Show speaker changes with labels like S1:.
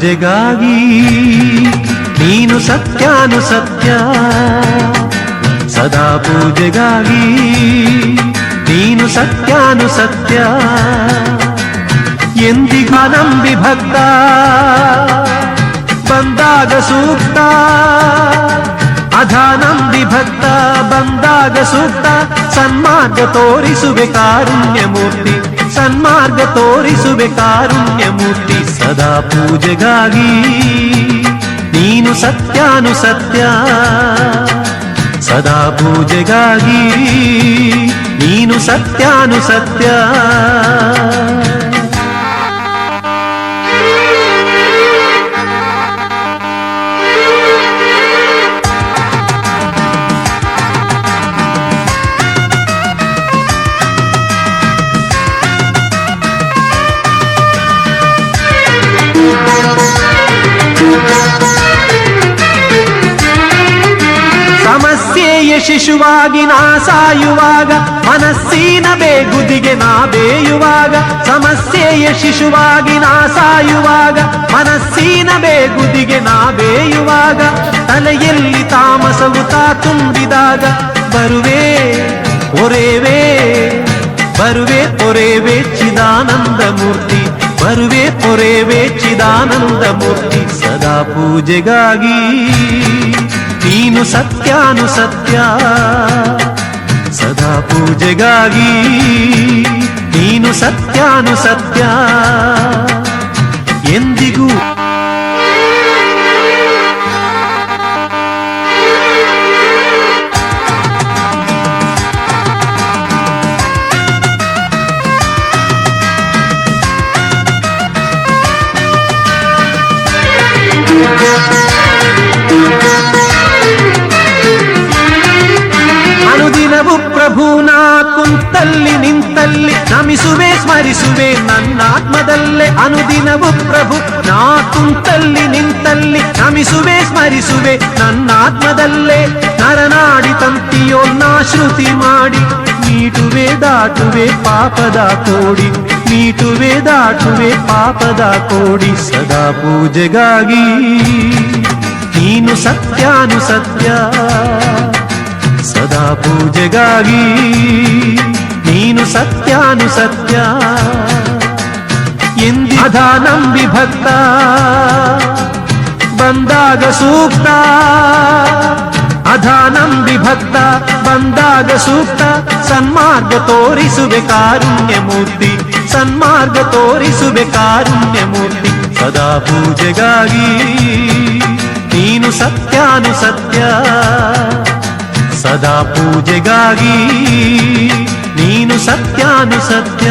S1: ಪೂಜೆಗಾಗಿ ನೀನು ಸತ್ಯಾನುಸತ್ಯ, ಸದಾ ಪೂಜೆಗಾಗಿ ನೀನು ಸತ್ಯಾನುಸತ್ಯ. ಎಂದಿಗೂ ನಂಬಿ ಭಕ್ತ ಬಂದಾಗ ಸೂಕ್ತ, ಅಧಾನಂಬಿ ಭಕ್ತ ಬಂದಾಗ ಸೂಕ್ತ. ಸನ್ಮಾರ್ಗ ತೋರಿಸುವೆ ಕಾರುಣ್ಯಮೂರ್ತಿ, ಸನ್ಮಾರ್ಗ ತೋರಿಸುವೆ ಕಾರುಣ್ಯಮೂರ್ತಿ. ಸದಾ ಪೂಜೆಗಾಗಿ ನೀನು ಸತ್ಯಾನುಸತ್ಯ, ಸದಾ ಪೂಜೆಗಾಗಿ ನೀನು ಸತ್ಯಾನುಸತ್ಯ. ಸಮಸ್ಯೆಯ ಶಿಶುವಾಗಿ ನಾ ಸಾಯುವಾಗ, ಮನಸ್ಸಿನ ಬೇಗುದಿಗೆ ನಾ ಬೇಯುವಾಗ. ಸಮಸ್ಯೆಯ ಶಿಶುವಾಗಿ ನಾ ಸಾಯುವಾಗ, ಮನಸ್ಸಿನ ಬೇಗುದಿಗೆ ನಾ ಬೇಯುವಾಗ. ತಲೆಯಲ್ಲಿ ತಾಮಸವು ತಾ ತುಂಬಿದಾಗ ಬರುವೆ ಒರೆವೆ, ಬರುವೆ ಪೊರೆವೆ ಚಿದಾನಂದ ಮೂರ್ತಿ, ಬರುವೆ ಪೊರೆವೆ ಚಿದಾನಂದ ಮೂರ್ತಿ. ಸದಾ ಪೂಜೆಗಾಗಿ ನೀನು ಸತ್ಯಾನುಸತ್ಯ, ಸದಾ ಪೂಜೆಗಾಗಿ ನೀನು ಸತ್ಯಾನುಸತ್ಯ. ಎಂದಿಗೂ ಅನುದಿನವು ಪ್ರಭು ನಾ ಕುಂತಲ್ಲಿ ನಿಂತಲ್ಲಿ ನಮಿಸುವೆ ಸ್ಮರಿಸುವೆ ನನ್ನಾತ್ಮದಲ್ಲೇ. ಅನುದಿನವು ಪ್ರಭು ನಾ ಕುಂತಲ್ಲಿ ನಿಂತಲ್ಲಿ ನಮಿಸುವೆ ಸ್ಮರಿಸುವೆ ನನ್ನಾತ್ಮದಲ್ಲೇ. ನರನಾಡಿ ತಂತಿಯೋನ್ನ ಶ್ರುತಿ ಮಾಡಿ ನೀಟುವೆ ದಾಟುವೆ ಪಾಪದ ಕೋಡಿ, ನೀಟುವೆ ದಾಟುವೆ ಪಾಪದ ಕೋಡಿ. ಸದಾ ಪೂಜೆಗಾಗಿ ನೀನು ಸತ್ಯಾನುಸತ್ಯ, ಸದಾ ಪೂಜೆಗಾಗಿ ನೀನು ಸತ್ಯಾನುಸತ್ಯ. ಎಂದಿಧಾನಂಬಿ ಭಕ್ತ ಬಂದಾಗ ಸೂಕ್ತ, ಅಧಾನಂಬಿ ಭಕ್ತ ಬಂದಾಗ ಸೂಕ್ತ. ಸನ್ಮಾರ್ಗ ತೋರಿಸುವೆ ಕಾರುಣ್ಯಮೂರ್ತಿ, ಸನ್ಮಾರ್ಗ ತೋರಿಸುವೆ ಕಾರುಣ್ಯಮೂರ್ತಿ. ಸದಾ ಪೂಜೆಗಾಗಿ ನೀನು ಸತ್ಯಾನುಸತ್ಯ, ಸದಾ ಪೂಜೆಗಾಗಿ ನೀನು ಸತ್ಯಾನುಸತ್ಯ.